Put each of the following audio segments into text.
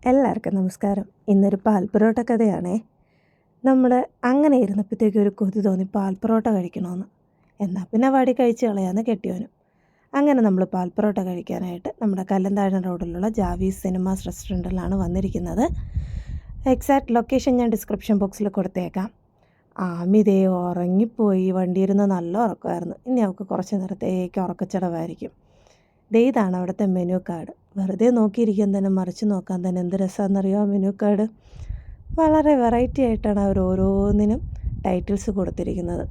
എല്ലാവർക്കും നമസ്കാരം. ഇന്നൊരു പാൽ പൊറോട്ട കഥയാണേ. നമ്മൾ അങ്ങനെ ഇരുന്നപ്പോഴത്തേക്കും ഒരു കൊതി തോന്നി പാൽ പൊറോട്ട കഴിക്കണമെന്ന്. എന്നാൽ പിന്നെ വാടി കഴിച്ച് കളയാന്ന് കെട്ടിയോനും. അങ്ങനെ നമ്മൾ പാൽ പൊറോട്ട കഴിക്കാനായിട്ട് നമ്മുടെ കല്ലന്താഴം റോഡിലുള്ള ജാവീസ് സിനിമാസ് റെസ്റ്റോറൻറ്റിലാണ് വന്നിരിക്കുന്നത്. എക്സാക്റ്റ് ലൊക്കേഷൻ ഞാൻ ഡിസ്ക്രിപ്ഷൻ ബോക്സിൽ കൊടുത്തേക്കാം. ആമിതേ ഉറങ്ങിപ്പോയി. വണ്ടിയിരുന്ന് നല്ല ഉറക്കമായിരുന്നു. ഇനി അവൾക്ക് കുറച്ച് നേരത്തേക്ക് ഉറക്കച്ചടവായിരിക്കും. ഇതാണ് അവിടുത്തെ മെനു കാർഡ്. വെറുതെ നോക്കിയിരിക്കാൻ തന്നെ, മറിച്ച് നോക്കാൻ തന്നെ എന്ത് രസമാണെന്നറിയോ മെനു കാർഡ്. വളരെ വെറൈറ്റി ആയിട്ടാണ് അവർ ഓരോന്നിനും ടൈറ്റിൽസ് കൊടുത്തിരിക്കുന്നത്.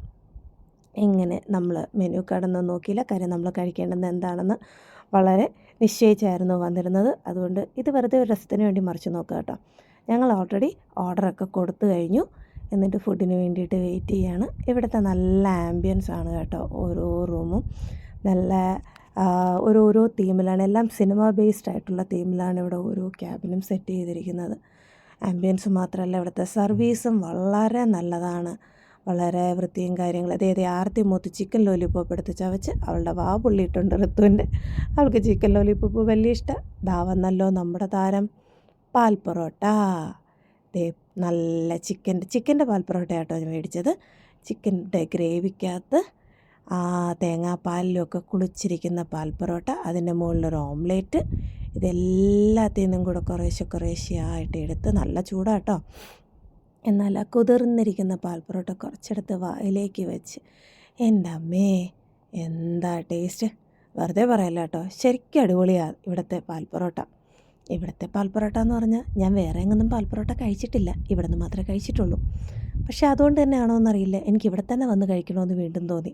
ഇങ്ങനെ നമ്മൾ മെനു കാർഡൊന്നും നോക്കിയില്ല. കാര്യം നമ്മൾ കഴിക്കേണ്ടത് എന്താണെന്ന് വളരെ നിശ്ചയിച്ചായിരുന്നു വന്നിരുന്നത്. അതുകൊണ്ട് ഇത് വെറുതെ ഒരു രസത്തിന് വേണ്ടി മറിച്ച് നോക്കുക കേട്ടോ. ഞങ്ങൾ ഓൾറെഡി ഓർഡറൊക്കെ കൊടുത്തു കഴിഞ്ഞു. എന്നിട്ട് ഫുഡിന് വേണ്ടിയിട്ട് വെയിറ്റ് ചെയ്യാണ്. ഇവിടുത്തെ നല്ല ആംബിയൻസ് ആണ് കേട്ടോ. ഓരോ റൂമും നല്ല ഓരോരോ തീമിലാണ്, എല്ലാം സിനിമ ബേസ്ഡ് ആയിട്ടുള്ള തീമിലാണ് ഇവിടെ ഓരോ ക്യാബിനും സെറ്റ് ചെയ്തിരിക്കുന്നത്. ആംബിയൻസ് മാത്രമല്ല, ഇവിടുത്തെ സർവീസും വളരെ നല്ലതാണ്. വളരെ വൃത്തിയും കാര്യങ്ങളും. അതേത് ആർത്തി മൂത്ത് ചിക്കൻ ലോലിപ്പോപ്പ് എടുത്ത് ചവച്ച് അവളുടെ വാ പുള്ളിയിട്ടുണ്ട് ഋത്തുവിൻ്റെ. അവൾക്ക് ചിക്കൻ ലോലിപ്പോപ്പ് വലിയ ഇഷ്ടം. ദാ വന്നല്ലോ നമ്മുടെ താരം പാൽ പൊറോട്ട. ദേ നല്ല ചിക്കൻ്റെ പാൽ പൊറോട്ട ആട്ടോ മേടിച്ചത്. ചിക്കൻ്റെ ഗ്രേവിക്കകത്ത് തേങ്ങാപ്പാലിലൊക്കെ കുളിച്ചിരിക്കുന്ന പാൽ പൊറോട്ട, അതിൻ്റെ മുകളിലൊരു ഓംലേറ്റ്. ഇതെല്ലാത്തിൽ നിന്നും കൂടെ കുറേശ്ശെയായിട്ട് എടുത്ത്, നല്ല ചൂടാട്ടോ, എന്നാൽ ആ കുതിർന്നിരിക്കുന്ന പാൽ പൊറോട്ട കുറച്ചെടുത്ത് വായിലേക്ക് വെച്ച്, എൻ്റെ അമ്മേ എന്താ ടേസ്റ്റ്! വെറുതെ പറയല്ല കേട്ടോ, ശരിക്കും അടിപൊളിയാണ് ഇവിടുത്തെ പാൽ പൊറോട്ട. ഇവിടുത്തെ പാൽ പൊറോട്ട എന്ന് പറഞ്ഞാൽ ഞാൻ വേറെ എങ്ങൊന്നും പാൽ പൊറോട്ട കഴിച്ചിട്ടില്ല, ഇവിടെ നിന്ന് മാത്രമേ കഴിച്ചിട്ടുള്ളൂ. പക്ഷേ അതുകൊണ്ട് തന്നെയാണോ എന്നറിയില്ല, എനിക്ക് ഇവിടെ തന്നെ വന്ന് കഴിക്കണമെന്ന് വീണ്ടും തോന്നി.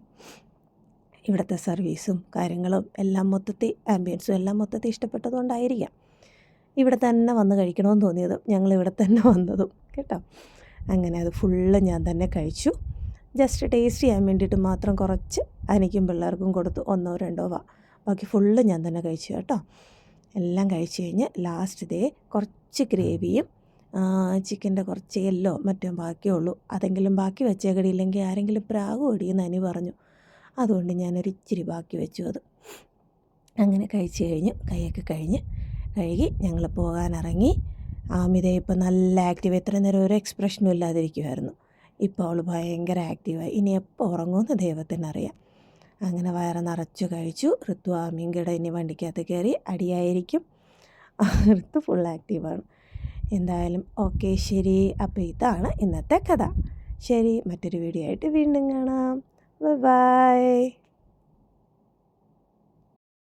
ഇവിടുത്തെ സർവീസും കാര്യങ്ങളും എല്ലാം മൊത്തത്തിൽ, ആംബിയൻസും എല്ലാം മൊത്തത്തിൽ ഇഷ്ടപ്പെട്ടതുകൊണ്ടായിരിക്കാം ഇവിടെ തന്നെ വന്ന് കഴിക്കണമെന്ന് തോന്നിയതും ഞങ്ങൾ ഇവിടെ തന്നെ വന്നതും കേട്ടോ. അങ്ങനെ അത് ഫുള്ള് ഞാൻ തന്നെ കഴിച്ചു. ജസ്റ്റ് ടേസ്റ്റ് ചെയ്യാൻ വേണ്ടിയിട്ട് മാത്രം കുറച്ച് എനിക്കും പിള്ളേർക്കും കൊടുത്തു, 1 2 ബാക്കി ഫുള്ള് ഞാൻ തന്നെ കഴിച്ചു കേട്ടോ. എല്ലാം കഴിച്ച് കഴിഞ്ഞ് ലാസ്റ്റ് കുറച്ച് ഗ്രേവിയും ചിക്കൻ്റെ കുറച്ച് എല്ലോ മറ്റോ ബാക്കിയുള്ളൂ. അതെങ്കിലും ബാക്കി വെച്ചേക്കടിയില്ലെങ്കിൽ ആരെങ്കിലും പ്രാഗ് ഓടിയെന്ന് അനി പറഞ്ഞു. അതുകൊണ്ട് ഞാനൊരിച്ചിരി ബാക്കി വെച്ചു. അത് അങ്ങനെ കഴിച്ച് കഴിഞ്ഞ് കൈയൊക്കെ കഴുകി ഞങ്ങൾ പോകാനിറങ്ങി. ആമിതേ ഇപ്പം നല്ല ആക്റ്റീവ്. എത്ര നേരം ഒരു എക്സ്പ്രഷനും ഇല്ലാതിരിക്കുമായിരുന്നു. ഇപ്പോൾ അവൾ ഭയങ്കര ആക്റ്റീവായി. ഇനി എപ്പോൾ ഉറങ്ങുമെന്ന് ദൈവത്തിനറിയാം. അങ്ങനെ വയറ് നിറച്ചു കഴിച്ചു. ഋതു ആമിങ്കയുടെ ഇനി വണ്ടിക്കകത്ത് കയറി അടിയായിരിക്കും. ഋതു ഫുൾ ആക്റ്റീവാണ്. എന്തായാലും ഓക്കെ, ശരി. അപ്പോൾ ഇതാണ് ഇന്നത്തെ കഥ. ശരി, മറ്റൊരു വീഡിയോ ആയിട്ട് വീണ്ടും കാണാം. ബൈ.